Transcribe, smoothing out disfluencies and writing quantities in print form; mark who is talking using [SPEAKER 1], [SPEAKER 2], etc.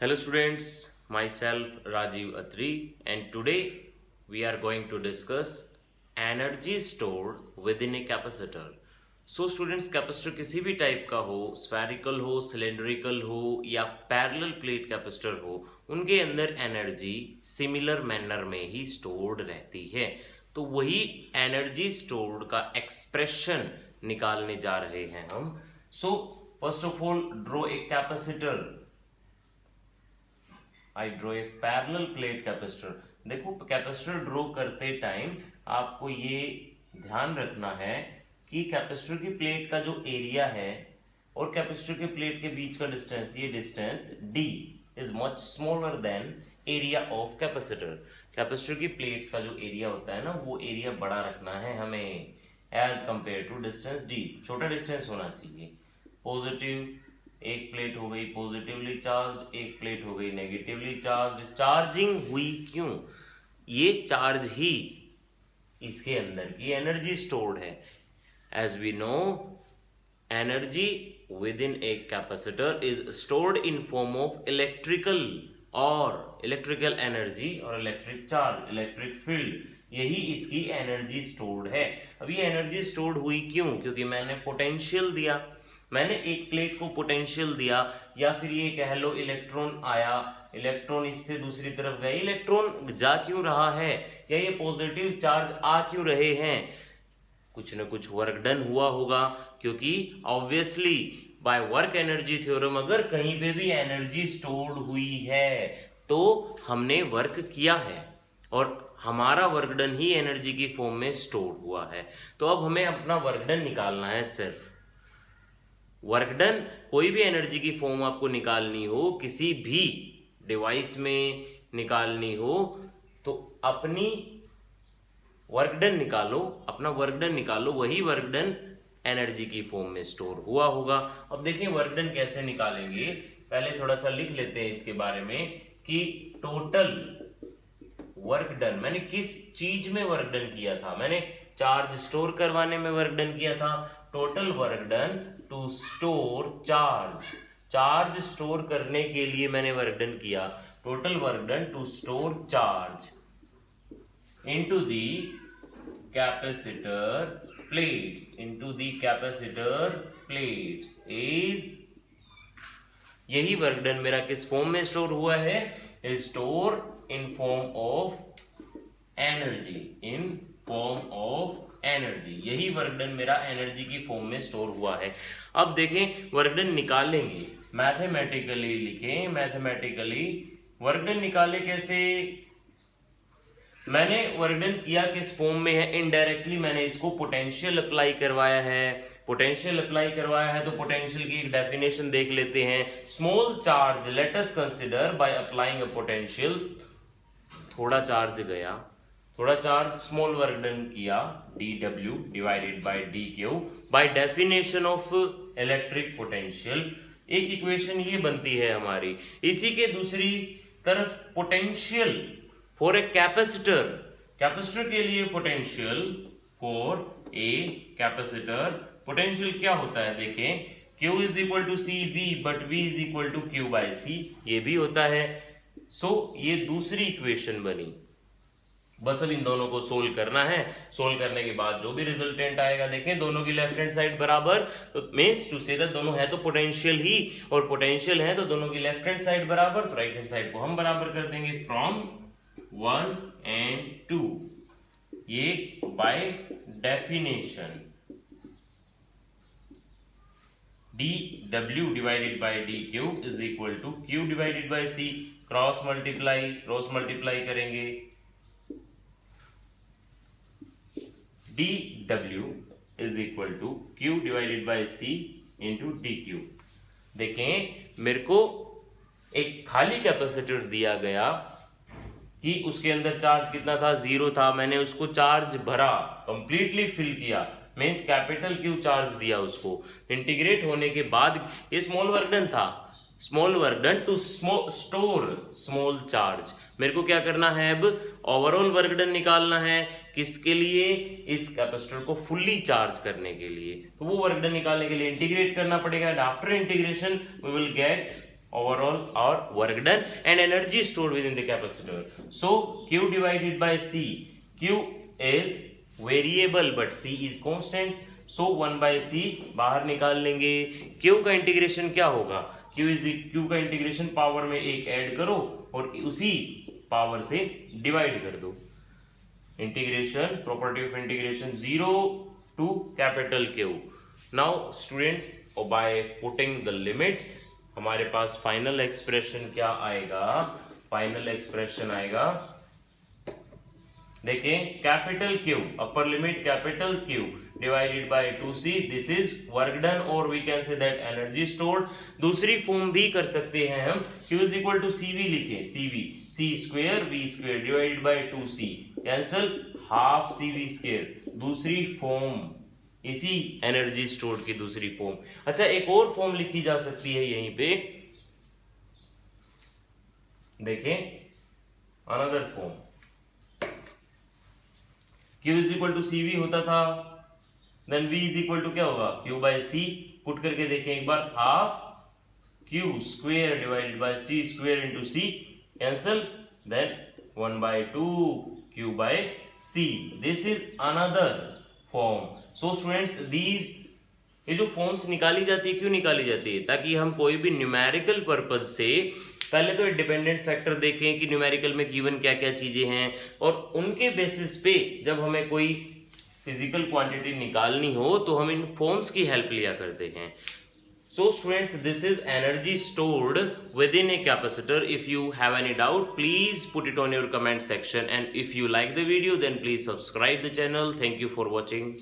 [SPEAKER 1] Hello students, myself Rajiv Atri and today we are going to discuss energy stored within a capacitor. So students capacitor किसी भी type का हो, spherical हो, cylindrical हो या parallel plate capacitor हो, उनके अंदर एनर्जी सिमिलर मैनर में ही स्टोर्ड रहती है। तो वही एनर्जी स्टोर्ड का एक्सप्रेशन निकालने जा रहे हैं हम। So first of all draw a capacitor. I draw a parallel plate capacitor. देखो कैपेसिटर ड्रॉ करते टाइम आपको ये ध्यान रखना है कि कैपेसिटर की प्लेट का जो एरिया है और कैपेसिटर के प्लेट के बीच का डिस्टेंस, ये distance d is much smaller than area of capacitor. Capacitor की प्लेट्स का जो एरिया होता है ना, वो एरिया बड़ा रखना है हमें as compared to distance d। छोटा डिस्टेंस होना चाहिए। पॉजिटिव एक प्लेट हो गई पॉजिटिवली चार्ज, एक प्लेट हो गई नेगेटिवली चार्ज। चार्जिंग हुई क्यों? ये चार्ज ही इसके अंदर की एनर्जी स्टोर्ड है। As we know, energy within a capacitor is stored in form of electrical energy और इलेक्ट्रिक चार्ज, इलेक्ट्रिक फील्ड। यही इसकी एनर्जी स्टोर्ड है। अब ये एनर्जी स्टोर्ड हुई क्यों? क्योंकि मैंने पोटेंशियल दिया, मैंने एक प्लेट को पोटेंशियल दिया, या फिर ये कह लो इलेक्ट्रॉन आया, इलेक्ट्रॉन इससे दूसरी तरफ गए। इलेक्ट्रॉन जा क्यों रहा है या ये पॉजिटिव चार्ज आ क्यों रहे हैं? कुछ न कुछ वर्क डन हुआ होगा, क्योंकि obviously by work energy theorem अगर कहीं पे भी एनर्जी स्टोर्ड हुई है तो हमने वर्क किया है और हमारा वर्क डन ही एनर्जी की फॉर्म में स्टोर हुआ है। तो अब हमें अपना वर्क डन निकालना है। सिर्फ वर्क डन, कोई भी एनर्जी की फॉर्म आपको निकालनी हो, किसी भी डिवाइस में निकालनी हो, तो अपनी वर्क डन निकालो, अपना वर्क डन निकालो। वही वर्क डन एनर्जी की फॉर्म में स्टोर हुआ होगा। अब देखिए वर्क डन कैसे निकालेंगे। पहले थोड़ा सा लिख लेते हैं इसके बारे में कि टोटल वर्क डन, मैंने किस चीज में वर्क डन किया था। मैंने चार्ज स्टोर करवाने में वर्क डन किया था। Total work done to store charge, charge store करने के लिए मैंने वर्क डन किया। Total work done to store charge into the capacitor plates, into the capacitor plates is, यही वर्क डन मेरा किस फॉर्म में स्टोर हुआ है? Store in form of energy, in form of energy. यही वर्क डन मेरा energy की form में स्टोर हुआ है। अब देखें वर्क डन निकालेंगे, मैथमेटिकली लिखें। मैथमेटिकली वर्क डन निकाले कैसे? मैंने वर्क डन किया किस फॉर्म में है? इनडायरेक्टली मैंने इसको पोटेंशियल अप्लाई करवाया है। पोटेंशियल अप्लाई करवाया है तो पोटेंशियल की एक डेफिनेशन देख लेते हैं। Small charge let us consider by applying a potential. थोड़ा चार्ज गया, थोड़ा चार्ज, स्मॉल वर्क डन किया, dw divided by dq by definition of electric potential. एक इक्वेशन ये बनती है हमारी। इसी के दूसरी तरफ potential for a capacitor, capacitor के लिए potential for a capacitor. Potential क्या होता है देखें, Q is equal to C V, but V is equal to Q bye सी, ये भी होता है। सो ये दूसरी इक्वेशन बनी। बस अब इन दोनों को सोल्व करना है। सोल्व करने के बाद जो भी रिजल्टेंट आएगा, देखें दोनों की लेफ्ट हैंड साइड बराबर, तो मींस टू से दैट दोनों है तो पोटेंशियल ही, और पोटेंशियल है तो दोनों की लेफ्ट हैंड साइड बराबर, तो राइट हैंड साइड को हम बराबर कर देंगे फ्रॉम 1 and 2। ये by definition dw divided by dq is equal to q divided by c। Cross multiply करेंगे। dw is equal to q divided by c into dq। देखें मेरे को एक खाली कैपेसिटर दिया गया कि उसके अंदर चार्ज कितना था? 0 था। मैंने उसको चार्ज भरा, कंप्लीटली फिल किया, मींस कैपिटल Q चार्ज दिया उसको। इंटीग्रेट होने के बाद ये स्मॉल वर्क डन था, small work done to store small charge. मेरे को क्या करना है अब? ओवरऑल वर्क डन निकालना है। किसके लिए? इस कैपेसिटर को फुल्ली चार्ज करने के लिए। तो वो वर्क डन निकालने के लिए इंटीग्रेट करना पड़ेगा। After integration we will get overall or work done and energy stored within the capacitor. So Q divided by C. Q is variable but C is constant. So 1 by C बाहर निकाल लेंगे. Q का integration क्या होगा? Q का integration power में एक add करो और उसी पावर से डिवाइड कर दो. Integration, property of integration 0 to capital Q. Now students, by putting the limits हमारे पास फाइनल एक्सप्रेशन क्या आएगा? फाइनल एक्सप्रेशन आएगा, देखें, capital Q, upper limit capital Q divided by 2C. This is work done और we can say that energy stored. दूसरी form भी कर सकते हैं हम, Q is equal to CV लिखें, CV C square V square divided by 2C, cancel, half CV square. दूसरी form, इसी एनर्जी स्टोर्ड की दूसरी फॉर्म. अच्छा, एक और फॉर्म लिखी जा सकती है यहीं पे, देखें, another form. Q is equal to CV होता था, then V is equal to क्या होगा? Q by C. पुट करके देखें एक बार, half Q square divided by C square into C, cancel, then 1 by 2 Q by C. This is another form. So students, ये जो फॉर्म्स निकाली जाती है, क्यों निकाली जाती है? ताकि हम कोई भी न्यूमेरिकल पर्पज से पहले तो डिपेंडेंट फैक्टर देखें कि न्यूमेरिकल में गिवन क्या क्या चीजें हैं, और उनके बेसिस पे जब हमें कोई फिजिकल क्वांटिटी निकालनी हो तो हम इन फॉर्म्स की हेल्प लिया करते हैं. So students, this is energy stored within a capacitor. If you have any doubt, please put it on your comment section, and if you like the video, then please subscribe the channel. Thank you for watching.